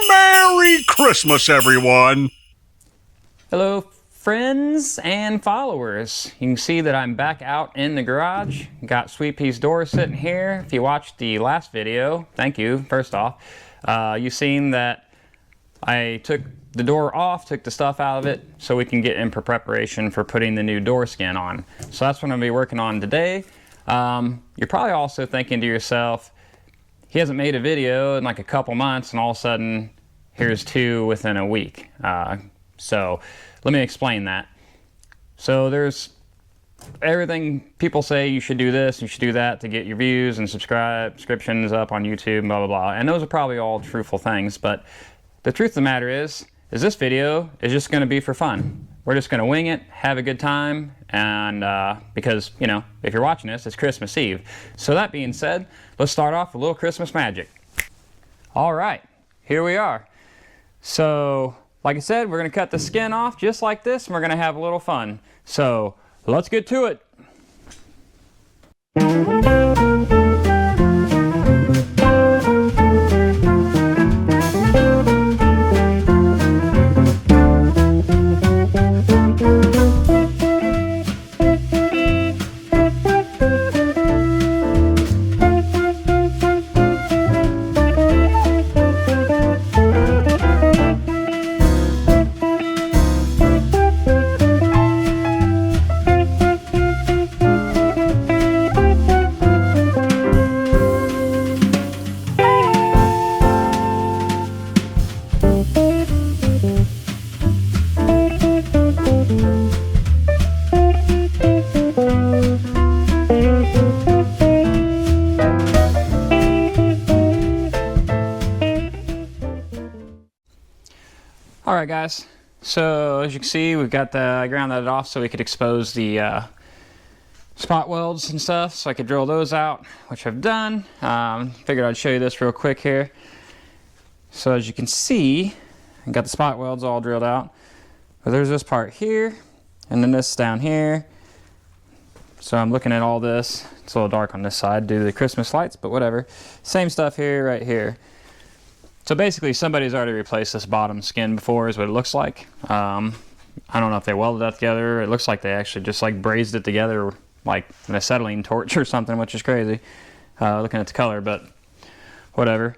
Merry Christmas, everyone! Hello, friends and followers. You can see that I'm back out in the garage. Got Sweet Pea's door sitting here. If you watched the last video, thank you, first off. You've seen that I took the door off, took the stuff out of it, so we can get in for preparation for putting the new door skin on. So that's what I'm going to be working on today. You're probably also thinking to yourself, he hasn't made a video in like a couple months, and all of a sudden, here's two within a week. So let me explain that. So there's everything people say you should do this, you should do that to get your views and subscriptions up on YouTube, blah, blah, blah. And those are probably all truthful things, but the truth of the matter is this video is just going to be for fun. We're just going to wing it, have a good time, and because, you know, if you're watching this, it's Christmas Eve. So that being said, let's start off with a little Christmas magic. All right, here we are. So, like I said, we're going to cut the skin off just like this, and we're going to have a little fun. So, let's get to it. Alright guys, so as you can see, we've got I ground that off so we could expose the spot welds and stuff, so I could drill those out, which I've done. Figured I'd show you this real quick here. So as you can see, I got the spot welds all drilled out. But there's this part here, and then this down here. So I'm looking at all this. It's a little dark on this side due to the Christmas lights, but whatever. Same stuff here, right here. So basically, somebody's already replaced this bottom skin before, is what it looks like. I don't know if they welded that together. It looks like they actually just like brazed it together like an acetylene torch or something, which is crazy. Looking at the color, but whatever.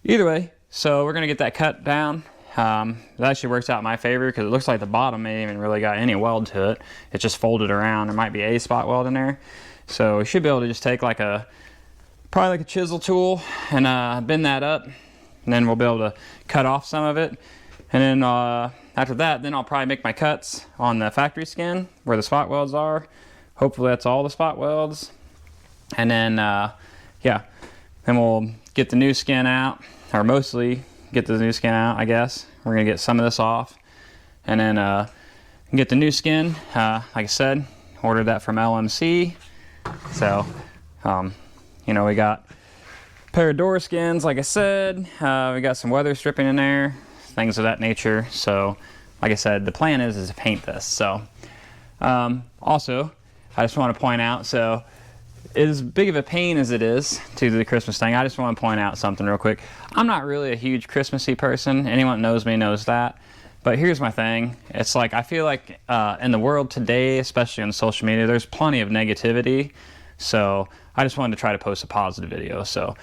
Either way, so we're gonna get that cut down. It actually works out in my favor because it looks like the bottom ain't even really got any weld to it. It's just folded around. There might be a spot weld in there. So we should be able to just take like probably like a chisel tool and bend that up. And then we'll be able to cut off some of it. And then after that, then I'll probably make my cuts on the factory skin where the spot welds are. Hopefully that's all the spot welds. And then, yeah, then we'll get the new skin out, or mostly get the new skin out, I guess. We're gonna get some of this off. And then get the new skin, like I said, ordered that from LMC. So, you know, we got pair of door skins, like I said. We got some weather stripping in there, things of that nature. So, like I said, the plan is to paint this. So, also, I just want to point out, so as big of a pain as it is to do the Christmas thing, I just want to point out something real quick. I'm not really a huge Christmassy person. Anyone that knows me knows that. But here's my thing. It's like, I feel like in the world today, especially on social media, there's plenty of negativity. So, I just wanted to try to post a positive video. So,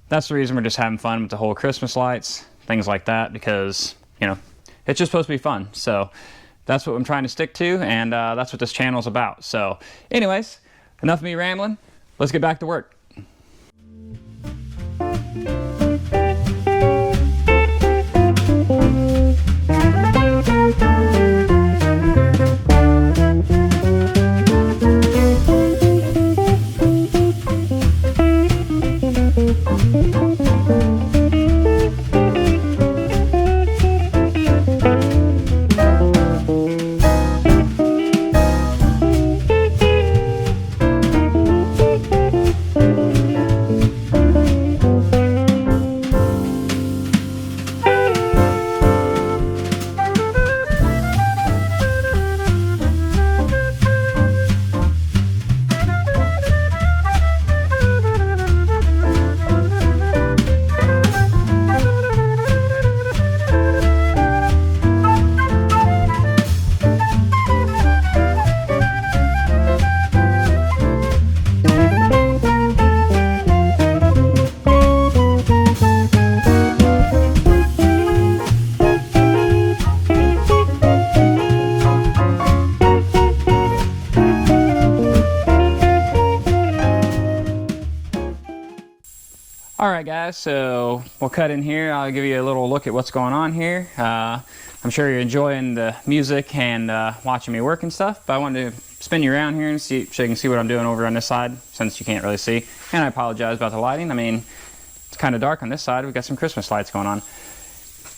that's the reason we're just having fun with the whole Christmas lights, things like that, because, you know, it's just supposed to be fun. So that's what I'm trying to stick to, and that's what this channel's about. So anyways, enough of me rambling. Let's get back to work. Alright guys, so we'll cut in here. I'll give you a little look at what's going on here. I'm sure you're enjoying the music and watching me work and stuff, but I wanted to spin you around here and see so you can see what I'm doing over on this side, since you can't really see. And I apologize about the lighting. I mean, it's kind of dark on this side. We've got some Christmas lights going on.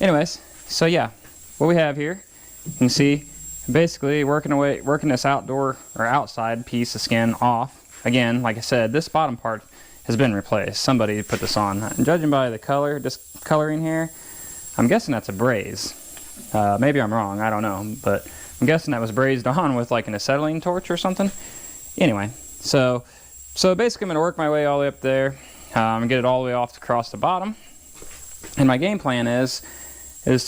Anyways, so yeah, what we have here, you can see basically working this outdoor or outside piece of skin off. Again, like I said, this bottom part has been replaced. Somebody put this on. And judging by the color, this coloring here, I'm guessing that's a braze. Maybe I'm wrong, I don't know, but I'm guessing that was brazed on with like an acetylene torch or something. Anyway, so basically I'm going to work my way all the way up there and get it all the way off across the bottom. And my game plan is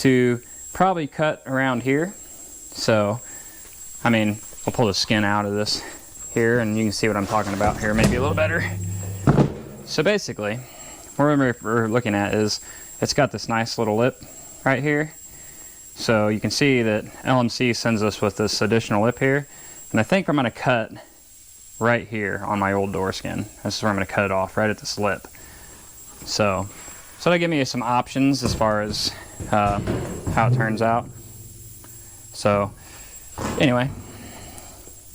to probably cut around here. So, I mean, we'll pull the skin out of this here and you can see what I'm talking about here maybe a little better. So basically, what we're looking at is it's got this nice little lip right here. So you can see that LMC sends us with this additional lip here. And I think I'm going to cut right here on my old door skin. This is where I'm going to cut it off, right at this lip. So that'll give me some options as far as how it turns out. So anyway,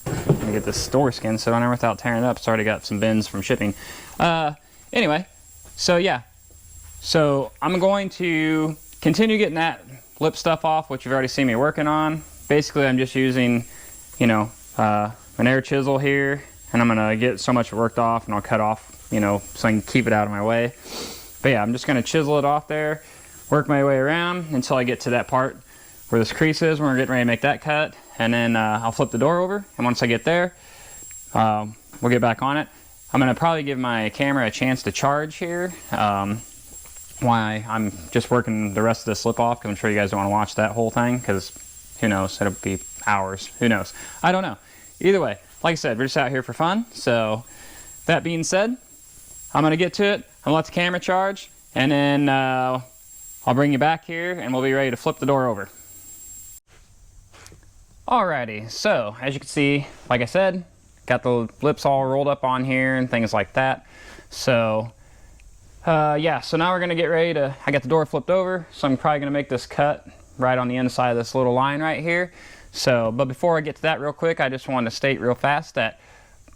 let me get this door skin so on there without tearing it up. It's already got some bins from shipping. Anyway, so yeah. So I'm going to continue getting that lip stuff off, which you've already seen me working on. Basically, I'm just using, you know, an air chisel here, and I'm gonna get so much worked off, and I'll cut off, you know, so I can keep it out of my way. But yeah, I'm just gonna chisel it off there, work my way around until I get to that part where this crease is, when we're getting ready to make that cut, and then I'll flip the door over, and once I get there, we'll get back on it. I'm gonna probably give my camera a chance to charge here. Why I'm just working the rest of this lip off, because I'm sure you guys don't want to watch that whole thing, because who knows, it'll be hours, who knows, I don't know. Either way, like I said, we're just out here for fun. So that being said, I'm gonna get to it, I'll let the camera charge, and then I'll bring you back here and we'll be ready to flip the door over. Alrighty, so as you can see, like I said, got the lips all rolled up on here and things like that. So yeah, so now we're gonna get ready to, I got the door flipped over, so I'm probably gonna make this cut right on the inside of this little line right here. So, but before I get to that real quick, I just wanted to state real fast that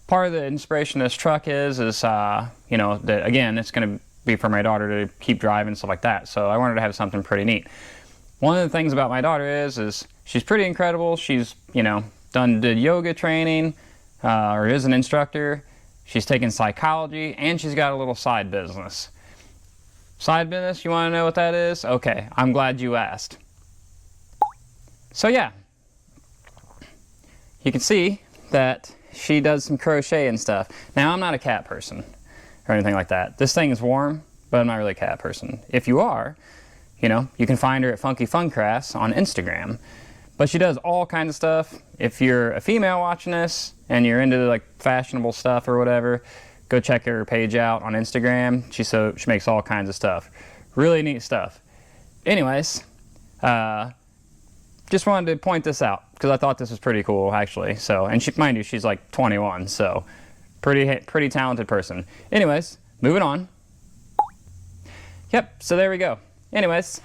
part of the inspiration of this truck is you know, that again, it's gonna be for my daughter to keep driving and stuff like that. So I wanted to have something pretty neat. One of the things about my daughter is she's pretty incredible. She's, you know, did yoga training, or is an instructor. She's taken psychology, and she's got a little side business. Side business, you want to know what that is? Okay, I'm glad you asked. So yeah, you can see that she does some crochet and stuff. Now, I'm not a cat person or anything like that. This thing is warm, but I'm not really a cat person. If you are, you know, you can find her at Funky Fun Crafts on Instagram. But she does all kinds of stuff. If you're a female watching this and you're into like fashionable stuff or whatever, go check her page out on Instagram. She makes all kinds of stuff. Really neat stuff. Anyways, just wanted to point this out because I thought this was pretty cool actually. So, and mind you, she's like 21, so pretty talented person. Anyways, moving on. Yep, so there we go. Anyways,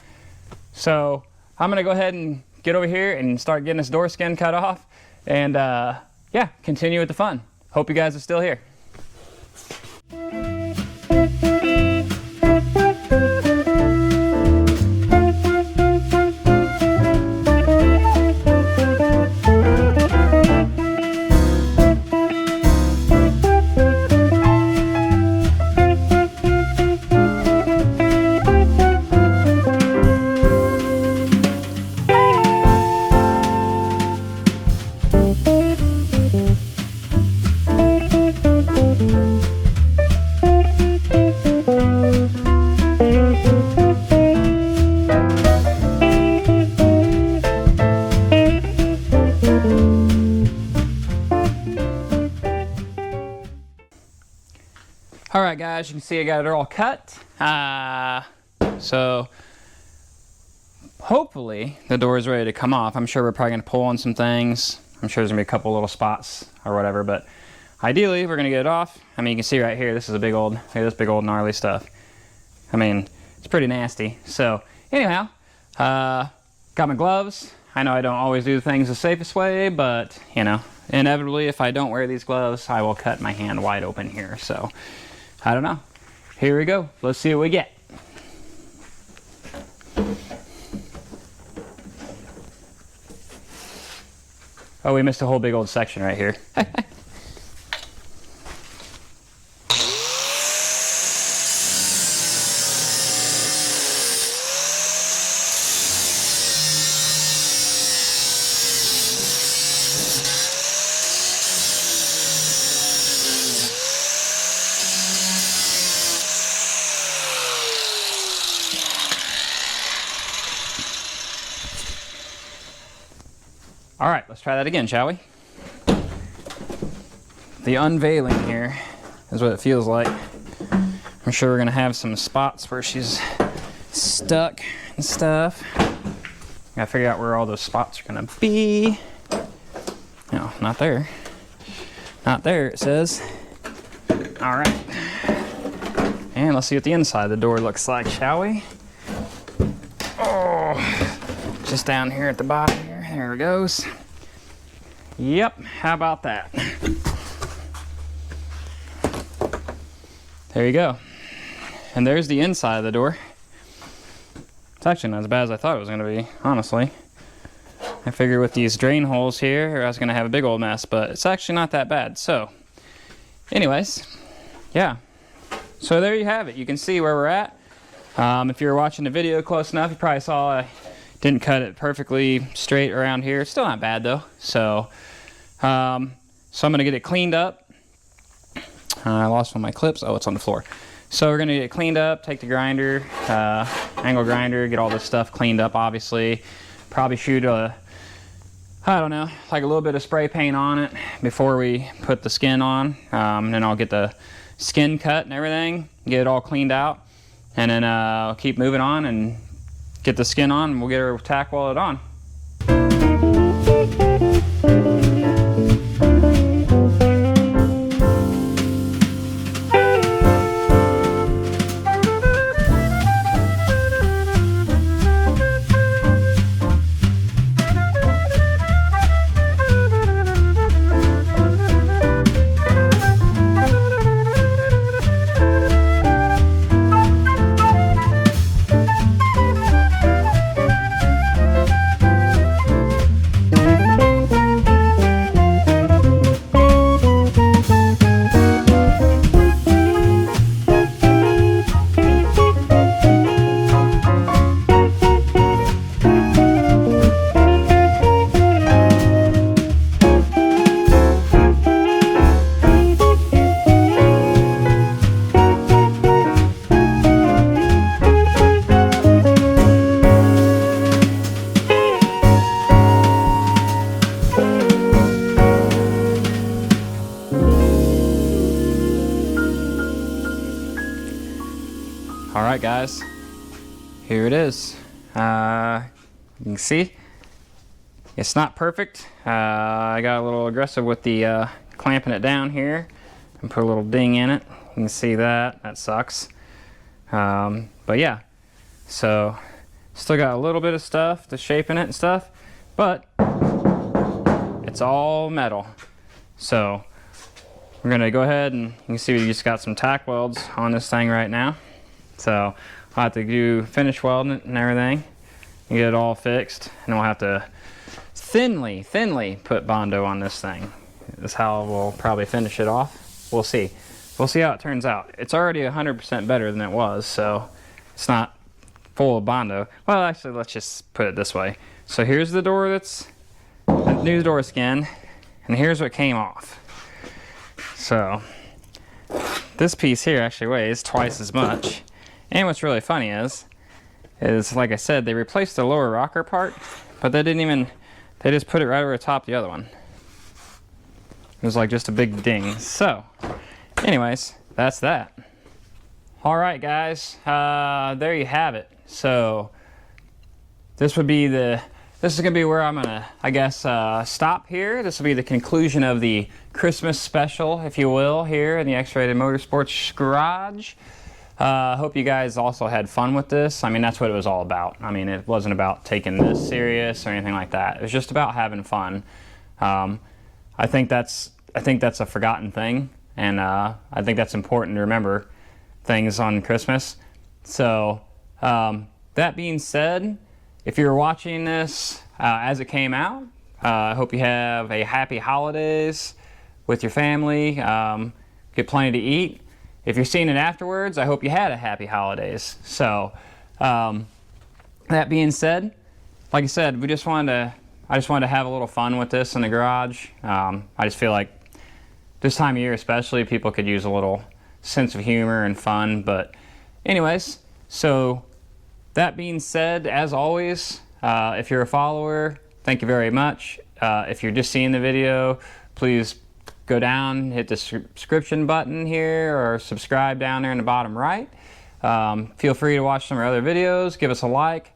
so I'm gonna go ahead and get over here and start getting this door skin cut off, and yeah, continue with the fun. Hope you guys are still here. Alright guys, you can see I got it all cut. So hopefully the door is ready to come off. I'm sure we're probably going to pull on some things. I'm sure there's going to be a couple little spots or whatever, but ideally we're going to get it off. I mean, you can see right here, this is a big old, look at this big old gnarly stuff. I mean, it's pretty nasty. So anyhow, got my gloves. I know I don't always do things the safest way, but you know, inevitably if I don't wear these gloves, I will cut my hand wide open here. So I don't know. Here we go. Let's see what we get. Oh, we missed a whole big old section right here. All right, let's try that again, shall we? The unveiling here is what it feels like. I'm sure we're gonna have some spots where she's stuck and stuff. Gotta figure out where all those spots are gonna be. No, not there. Not there, it says. All right. And let's see what the inside of the door looks like, shall we? Oh, just down here at the bottom here. There it goes. Yep, how about that? There you go. And there's the inside of the door. It's actually not as bad as I thought it was going to be, honestly. I figured with these drain holes here, I was going to have a big old mess, but it's actually not that bad. So, anyways, yeah. So there you have it. You can see where we're at. If you were watching the video close enough, you probably saw I didn't cut it perfectly straight around here. It's still not bad though. So I'm gonna get it cleaned up. I lost one of my clips. Oh, it's on the floor. So we're gonna get it cleaned up, take the grinder, angle grinder, get all this stuff cleaned up, obviously. Probably shoot I don't know, like a little bit of spray paint on it before we put the skin on. And then I'll get the skin cut and everything, get it all cleaned out. And then I'll keep moving on and get the skin on, and we'll get our tack welded on. Alright guys, here it is. You can see it's not perfect. I got a little aggressive with the clamping it down here and put a little ding in it. You can see that, that sucks. But yeah, so still got a little bit of stuff to shape in it and stuff, but it's all metal. So we're gonna go ahead and you can see we just got some tack welds on this thing right now. So I'll have to do finish welding it and everything and get it all fixed, and we'll have to thinly put Bondo on this thing. That's how we'll probably finish it off. We'll see. We'll see how it turns out. It's already 100% better than it was, so it's not full of Bondo. Well, actually, let's just put it this way. So here's the door that's the new door skin, and here's what came off. So this piece here actually weighs twice as much. And what's really funny is like I said, they replaced the lower rocker part, but they just put it right over the top of the other one. It was like just a big ding. So, anyways, that's that. All right, guys, there you have it. So, this is gonna be where I'm gonna, I guess, stop here. This will be the conclusion of the Christmas special, if you will, here in the X-Rated Motorsports garage. Hope you guys also had fun with this. I mean, that's what it was all about. I mean, it wasn't about taking this serious or anything like that. It was just about having fun. I think that's a forgotten thing, and I think that's important to remember things on Christmas. So that being said, if you're watching this as it came out, I hope you have a happy holidays with your family. Get plenty to eat. If you're seeing it afterwards, I hope you had a happy holidays. So that being said, like I said, I just wanted to have a little fun with this in the garage. I just feel like this time of year especially, people could use a little sense of humor and fun. But anyways, so that being said, as always, if you're a follower, thank you very much. If you're just seeing the video, please go down, hit the subscription button here, or subscribe down there in the bottom right. Feel free to watch some of our other videos, give us a like.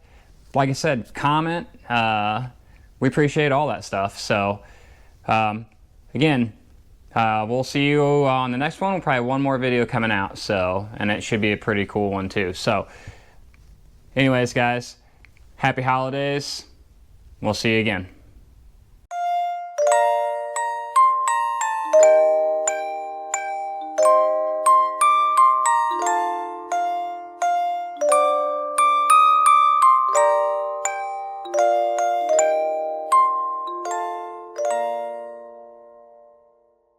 Like I said, comment. We appreciate all that stuff. So again, we'll see you on the next one. We'll probably have one more video coming out, so, and it should be a pretty cool one too. So anyways, guys, happy holidays. We'll see you again.